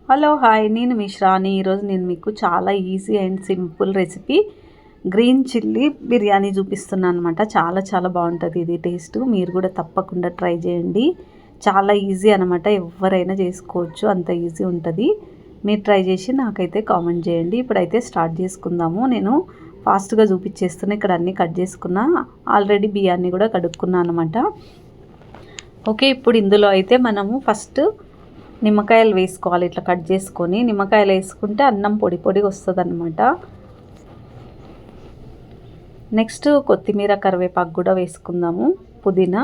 Hello hi, నేను మీ శ్రావణి. ఈరోజు నేను మీకు చాలా easy and simple recipe green chilli biryani చూపిస్తున్నాను అనమాట. చాలా చాలా బాగుంటుంది ఇది టేస్ట్. మీరు కూడా తప్పకుండా ట్రై చేయండి. చాలా ఈజీ అనమాట, ఎవరైనా చేసుకోవచ్చు, అంత ఈజీ ఉంటుంది. మీరు ట్రై చేసి నాకైతే కామెంట్ చేయండి. ఇప్పుడైతే స్టార్ట్ చేసుకుందాము. నేను ఫాస్ట్గా చూపించేస్తున్నా. ఇక్కడ అన్నీ కట్ చేసుకున్నా, ఆల్రెడీ బియ్యాన్ని కూడా కడుక్కున్నాను అనమాట. ఓకే, ఇప్పుడు ఇందులో అయితే మనము ఫస్ట్ నిమ్మకాయలు వేసుకోవాలి. ఇట్లా కట్ చేసుకొని నిమ్మకాయలు వేసుకుంటే అన్నం పొడి పొడిగా వస్తుంది అన్నమాట. నెక్స్ట్ కొత్తిమీర, కరివేపాకు కూడా వేసుకుందాము. పుదీనా,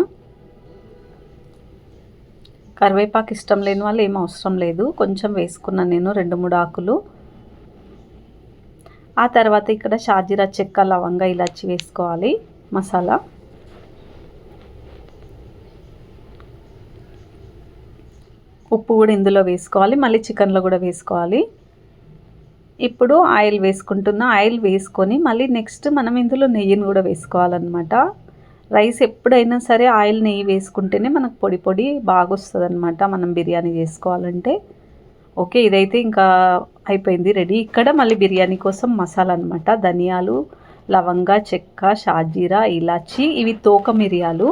కరివేపాకు ఇష్టం లేని వాళ్ళు ఏం అవసరం లేదు, కొంచెం వేసుకున్నాను నేను, 2-3 ఆకులు. ఆ తర్వాత ఇక్కడ షాజీరా, చెక్క, లవంగ, ఇలాచి వేసుకోవాలి మసాలా. ఉప్పు కూడా ఇందులో వేసుకోవాలి, మళ్ళీ చికెన్లో కూడా వేసుకోవాలి. ఇప్పుడు ఆయిల్ వేసుకుంటున్నా. ఆయిల్ వేసుకొని మళ్ళీ నెక్స్ట్ మనం ఇందులో నెయ్యిని కూడా వేసుకోవాలన్నమాట. రైస్ ఎప్పుడైనా సరే ఆయిల్, నెయ్యి వేసుకుంటేనే మనకు పొడి పొడి బాగా వస్తుంది అనమాట, మనం బిర్యానీ చేసుకోవాలంటే. ఓకే, ఇదైతే ఇంకా అయిపోయింది, రెడీ. ఇక్కడ మళ్ళీ బిర్యానీ కోసం మసాలా అనమాట. ధనియాలు, లవంగ, చెక్క, షాజీరా, ఇలాచి, ఇవి తోక మిరియాలు,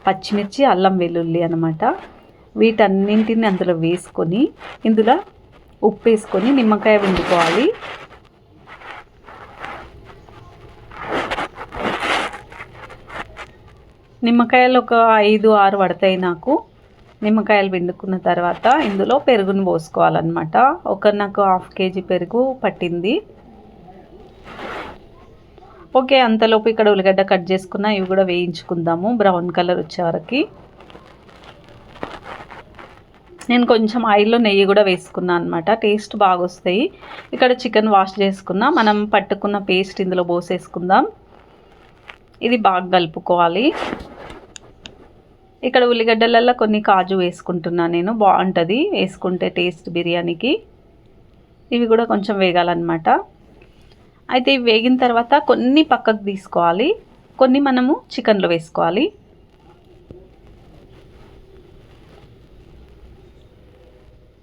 పచ్చిమిర్చి, అల్లం వెల్లుల్లి అనమాట. వీటన్నింటిని అందులో వేసుకొని ఇందులో ఉప్పు వేసుకొని నిమ్మకాయ పిండుకోవాలి. నిమ్మకాయలు ఒక 5-6 పడతాయి నాకు. నిమ్మకాయలు పిండుకున్న తర్వాత ఇందులో పెరుగును పోసుకోవాలన్నమాట. నాకు 1/2 kg పెరుగు పట్టింది. ఓకే, అంతలోపు ఇక్కడ ఉల్లిగడ్డ కట్ చేసుకున్న, ఇవి కూడా వేయించుకుందాము బ్రౌన్ కలర్ వచ్చే వరకు. నేను కొంచెం ఆయిల్లో నెయ్యి కూడా వేసుకున్నాను అనమాట, టేస్ట్ బాగా వస్తాయి. ఇక్కడ చికెన్ వాష్ చేసుకున్నా, మనం పట్టుకున్న పేస్ట్ ఇందులో పోసేసుకుందాం. ఇది బాగా కలుపుకోవాలి. ఇక్కడ ఉల్లిగడ్డలలో కొన్ని కాజు వేసుకుంటున్నాను నేను, బాగుంటుంది వేసుకుంటే టేస్ట్ బిర్యానీకి. ఇవి కూడా కొంచెం వేగాలన్నమాట. అయితే ఇవి వేగిన తర్వాత కొన్ని పక్కకు తీసుకోవాలి, కొన్ని మనము చికెన్లో వేసుకోవాలి.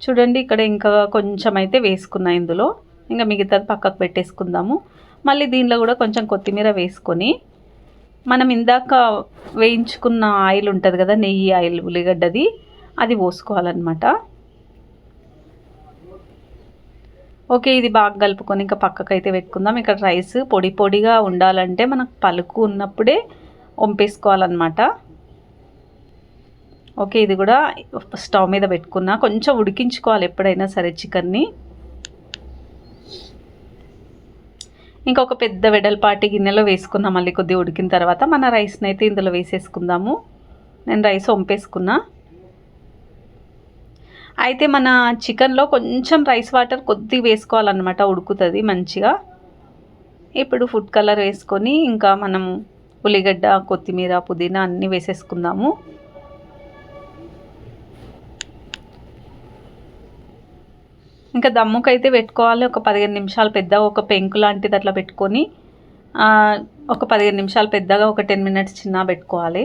చూడండి, ఇక్కడ ఇంకా కొంచెం అయితే వేసుకున్నా ఇందులో, ఇంకా మిగతాది పక్కకు పెట్టేసుకుందాము. మళ్ళీ దీనిలో కూడా కొంచెం కొత్తిమీర వేసుకొని మనం ఇందాక వేయించుకున్న ఆయిల్ ఉంటుంది కదా, నెయ్యి ఆయిల్, ఉల్లిగడ్డది, అది పోసుకోవాలన్నమాట. ఓకే, ఇది బాగా కలుపుకొని ఇంకా పక్కకైతే పెట్టుకుందాం. ఇక్కడ రైస్ పొడి పొడిగా ఉండాలంటే మనకు పలుకు ఉన్నప్పుడే వంపేసుకోవాలన్నమాట. ఓకే, ఇది కూడా స్టవ్ మీద పెట్టుకున్నా, కొంచెం ఉడికించుకోవాలి ఎప్పుడైనా సరే చికెన్ని. ఇంకొక పెద్ద వెడల్పాటి గిన్నెలో వేసుకున్నా. మళ్ళీ కొద్దిగా ఉడికిన తర్వాత మన రైస్ని అయితే ఇందులో వేసేసుకుందాము. నేను రైస్ వంపేసుకున్నా. అయితే మన చికెన్లో కొంచెం రైస్ వాటర్ కొద్దిగా వేసుకోవాలన్నమాట, ఉడుకుతుంది మంచిగా. ఇప్పుడు ఫుడ్ కలర్ వేసుకొని ఇంకా మనం ఉల్లిగడ్డ, కొత్తిమీర, పుదీనా అన్నీ వేసేసుకుందాము. ఇంకా దమ్ముకైతే పెట్టుకోవాలి ఒక 15 నిమిషాలు. పెద్దగా ఒక పెంకు లాంటిది అట్లా పెట్టుకొని ఒక 15 నిమిషాలు, పెద్దగా ఒక 10 మినిట్స్ చిన్న పెట్టుకోవాలి.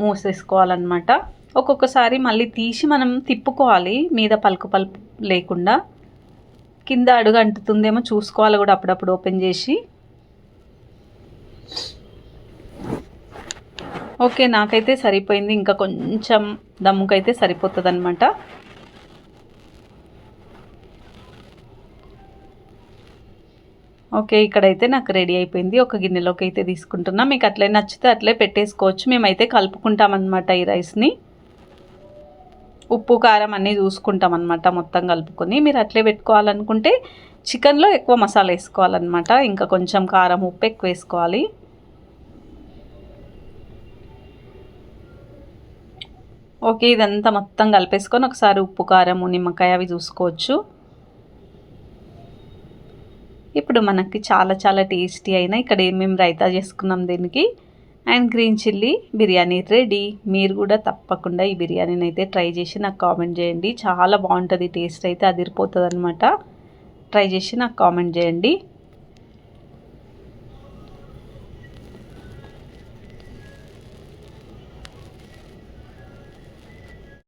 మూసేసుకోవాలన్నమాట. ఒక్కొక్కసారి మళ్ళీ తీసి మనం తిప్పుకోవాలి, మీద పలుకు పలుపు లేకుండా. కింద అడుగు అంటుతుందేమో చూసుకోవాలి కూడా అప్పుడప్పుడు ఓపెన్ చేసి. ఓకే, నాకైతే సరిపోయింది, ఇంకా కొంచెం దమ్ముకైతే సరిపోతుంది అనమాట. ఓకే, ఇక్కడైతే నాకు రెడీ అయిపోయింది. ఒక గిన్నెలోకి అయితే తీసుకుంటున్నా. మీకు అట్లే నచ్చితే అట్లే పెట్టేసుకోవచ్చు. మేమైతే కలుపుకుంటామన్నమాట ఈ రైస్ని. ఉప్పు, కారం అన్నీ చూసుకుంటామన్నమాట మొత్తం కలుపుకొని. మీరు అట్లే పెట్టుకోవాలనుకుంటే చికెన్లో ఎక్కువ మసాలా వేసుకోవాలన్నమాట. ఇంకా కొంచెం కారం, ఉప్పు ఎక్కువ వేసుకోవాలి. ఓకే, ఇదంతా మొత్తం కలిపేసుకొని ఒకసారి ఉప్పు, కారము, నిమ్మకాయ అవి చూసుకోవచ్చు. ఇప్పుడు మనకి చాలా చాలా టేస్టీ అయినా ఇక్కడ మేము రైతా చేసుకున్నాం దీనికి, and green chilli biryani ready. మీరు కూడా తప్పకుండా ఈ బిర్యానీని అయితే ట్రై చేసి నాకు కామెంట్ చేయండి. చాలా బాగుంటుంది, టేస్ట్ అయితే అదిరిపోతుంది అనమాట. ట్రై చేసి నాకు కామెంట్ చేయండి.